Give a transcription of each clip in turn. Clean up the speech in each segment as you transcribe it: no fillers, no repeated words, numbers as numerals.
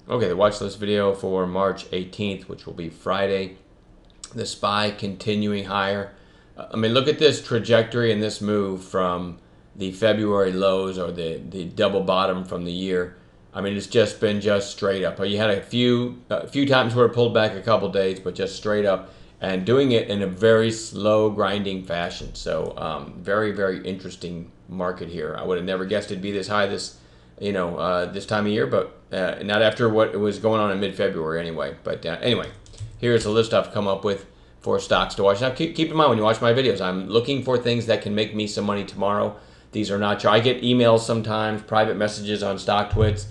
Okay, the watch list video for March 18th, which will be Friday. The SPY continuing higher. I mean, look at this trajectory and this move from the February lows, or the double bottom from the year. I mean, it's just been just straight up. You had a few times where it pulled back a couple days, but just straight up, and doing it in a very slow grinding fashion. So very, very interesting market here. I would have never guessed it'd be this high this time of year, but not after what was going on in mid-February anyway. But anyway, here's a list I've come up with for stocks to watch. Now, keep in mind when you watch my videos, I'm looking for things that can make me some money tomorrow. These are not. I get emails sometimes, private messages on StockTwits.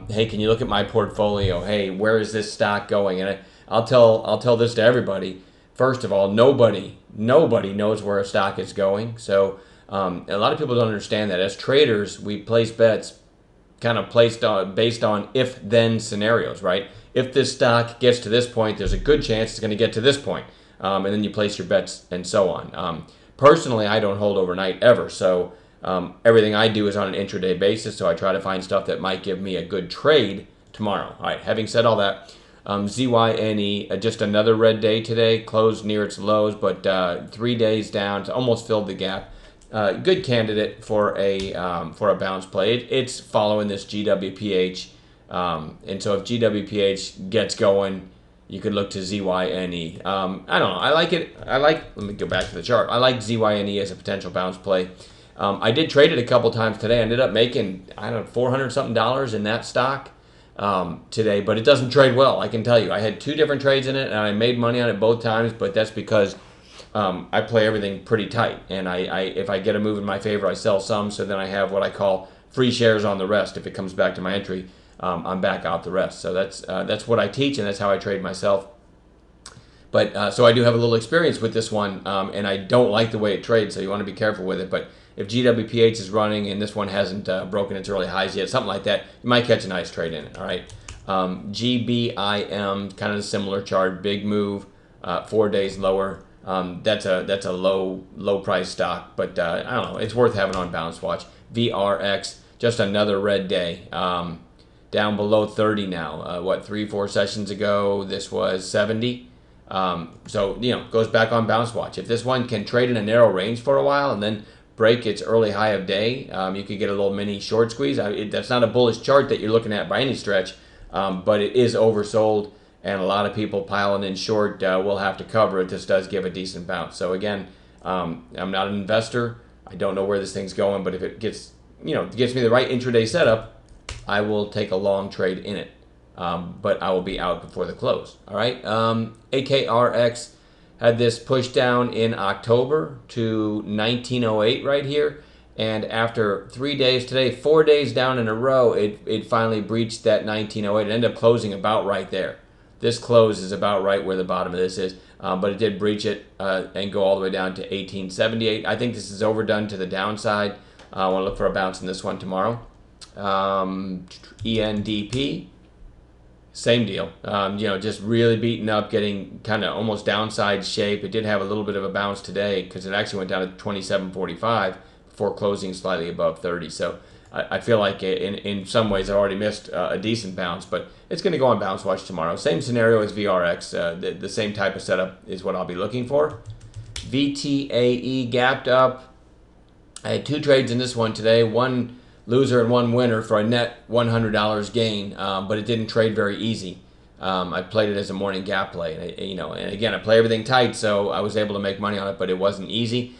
Hey, can you look at my portfolio? Hey, where is this stock going? And I'll tell this to everybody. First of all, nobody knows where a stock is going. So a lot of people don't understand that. As traders, we place bets kind of based on if-then scenarios, right? If this stock gets to this point, there's a good chance it's going to get to this point. And then you place your bets and so on. Personally, I don't hold overnight ever, so everything I do is on an intraday basis, so I try to find stuff that might give me a good trade tomorrow. All right, having said all that, ZYNE, just another red day today, closed near its lows, but 3 days down, it's almost filled the gap. Good candidate for a bounce play. It's following this GWPH, and so if GWPH gets going, you could look to ZYNE. I don't know. I like it. Let me go back to the chart. I like ZYNE as a potential bounce play. I did trade it a couple times today. I ended up making, I don't know, $400 something in that stock today, but it doesn't trade well. I can tell you. I had 2 different trades in it, and I made money on it both times, but that's because I play everything pretty tight, and if I get a move in my favor, I sell some, so then I have what I call free shares on the rest. If it comes back to my entry, I'm back out the rest. So that's what I teach, and that's how I trade myself. But so I do have a little experience with this one, and I don't like the way it trades, so you want to be careful with it. But if GWPH is running and this one hasn't broken its early highs yet, something like that, you might catch a nice trade in it. All right. GBIM, kind of a similar chart, big move, 4 days lower. That's a low price stock, but I don't know. It's worth having on balance watch. VRX, just another red day. Down below 30 now. 3-4 sessions ago, this was 70. So goes back on bounce watch. If this one can trade in a narrow range for a while and then break its early high of day, you could get a little mini short squeeze. That's not a bullish chart that you're looking at by any stretch, but it is oversold, and a lot of people piling in short will have to cover it. This does give a decent bounce. So again, I'm not an investor. I don't know where this thing's going, but if it gets me the right intraday setup, I will take a long trade in it. But I will be out before the close. All right. AKRX had this push down in October to 1908 right here. And after 3 days today, 4 days down in a row, it finally breached that 1908. It ended up closing about right there. This close is about right where the bottom of this is. But it did breach it and go all the way down to 1878. I think this is overdone to the downside. I want to look for a bounce in this one tomorrow. ENDP. Same deal. Just really beaten up, getting kind of almost downside shape. It did have a little bit of a bounce today because it actually went down to 27.45 before closing slightly above 30. So I feel like in some ways I already missed a decent bounce, but it's going to go on bounce watch tomorrow. Same scenario as VRX. The same type of setup is what I'll be looking for. VTAE gapped up. I had 2 trades in this one today. One loser and one winner for a net $100 gain, but it didn't trade very easy. I played it as a morning gap play, and again, I play everything tight, so I was able to make money on it, but it wasn't easy.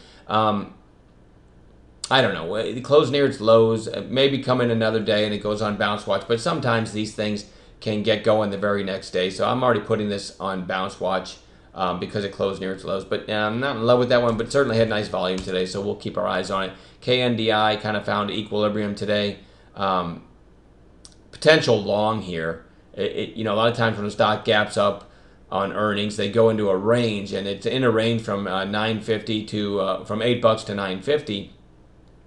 I don't know. It closed near its lows. Maybe come in another day and it goes on bounce watch, but sometimes these things can get going the very next day. So I'm already putting this on bounce watch because it closed near its lows. But I'm not in love with that one, but certainly had nice volume today, so we'll keep our eyes on it. KNDI kind of found equilibrium today. Potential long here. A lot of times when a stock gaps up on earnings, they go into a range, and it's in a range from 950 to from $8 to 950.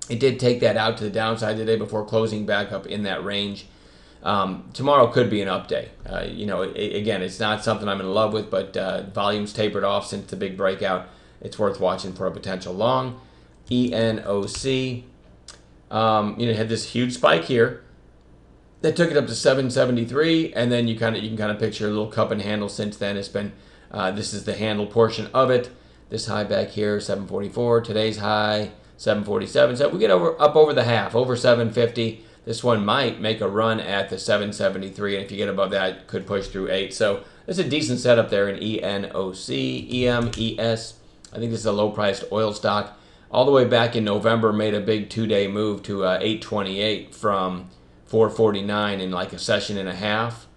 It did take that out to the downside today before closing back up in that range. Tomorrow could be an up day. Again, it's not something I'm in love with, but volume's tapered off since the big breakout. It's worth watching for a potential long. ENOC, had this huge spike here. That took it up to 773, and then you can kind of picture a little cup and handle since then. It's been this is the handle portion of it. This high back here, 744. Today's high, 747. So we get up over the half, over 750. This one might make a run at the 773, and if you get above that, it could push through 8. So it's a decent setup there in ENOC, EMES. I think this is a low-priced oil stock. All the way back in November, made a big 2-day move to 828 from 449 in like a session and a half.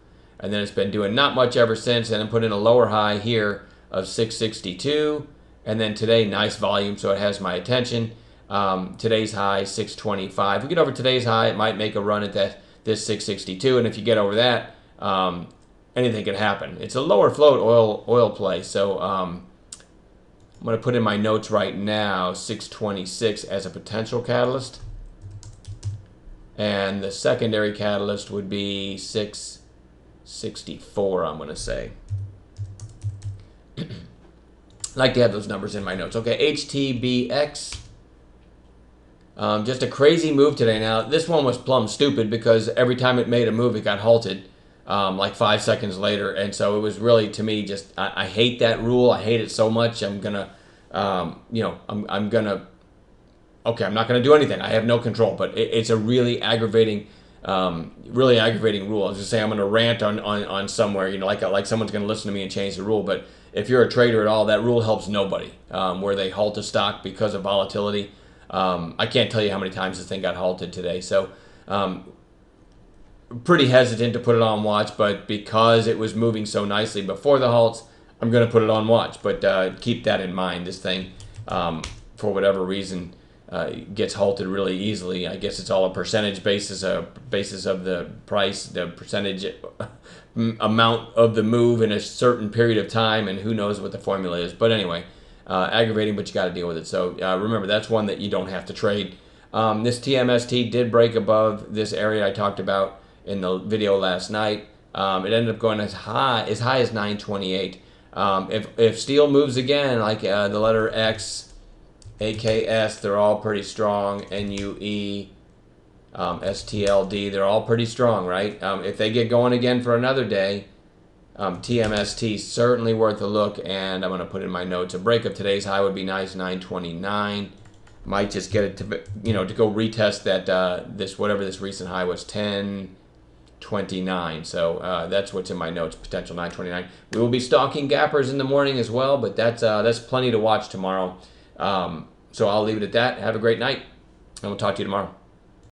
And then it's been doing not much ever since, and then put in a lower high here of 662. And then today, nice volume, so it has my attention. Today's high, 625. If we get over today's high, it might make a run at this 662. And if you get over that, anything could happen. It's a lower float oil play, so I'm going to put in my notes right now 626 as a potential catalyst. And the secondary catalyst would be 664, I'm going to say. Like to have those numbers in my notes. Okay, HTBX. Just a crazy move today. Now, this one was plumb stupid because every time it made a move, it got halted like 5 seconds later. And so it was really, to me, just, I hate that rule. I hate it so much. I'm going to, I'm going to, okay, I'm not going to do anything. I have no control. But it's a really aggravating rule. I was just saying I'm going to rant on somewhere, like someone's going to listen to me and change the rule. But if you're a trader at all, that rule helps nobody, where they halt a stock because of volatility. I can't tell you how many times this thing got halted today. So pretty hesitant to put it on watch, but because it was moving so nicely before the halts, I'm going to put it on watch. But keep that in mind. This thing, for whatever reason, gets halted really easily. I guess it's all a percentage basis of the price, the percentage amount of the move in a certain period of time, and who knows what the formula is. But anyway, aggravating, but you got to deal with it. So remember, that's one that you don't have to trade. This TMST did break above this area I talked about in the video last night. It ended up going as high as 928. If steel moves again, like the letter X, AKS, they're all pretty strong. NUE, STLD, they're all pretty strong, right? If they get going again for another day, TMST certainly worth a look, and I'm going to put in my notes. A break of today's high would be nice, 929. Might just get it to to go retest that whatever this recent high was, 1029. So that's what's in my notes, potential 929. We will be stalking gappers in the morning as well, but that's plenty to watch tomorrow. So I'll leave it at that. Have a great night, and we'll talk to you tomorrow.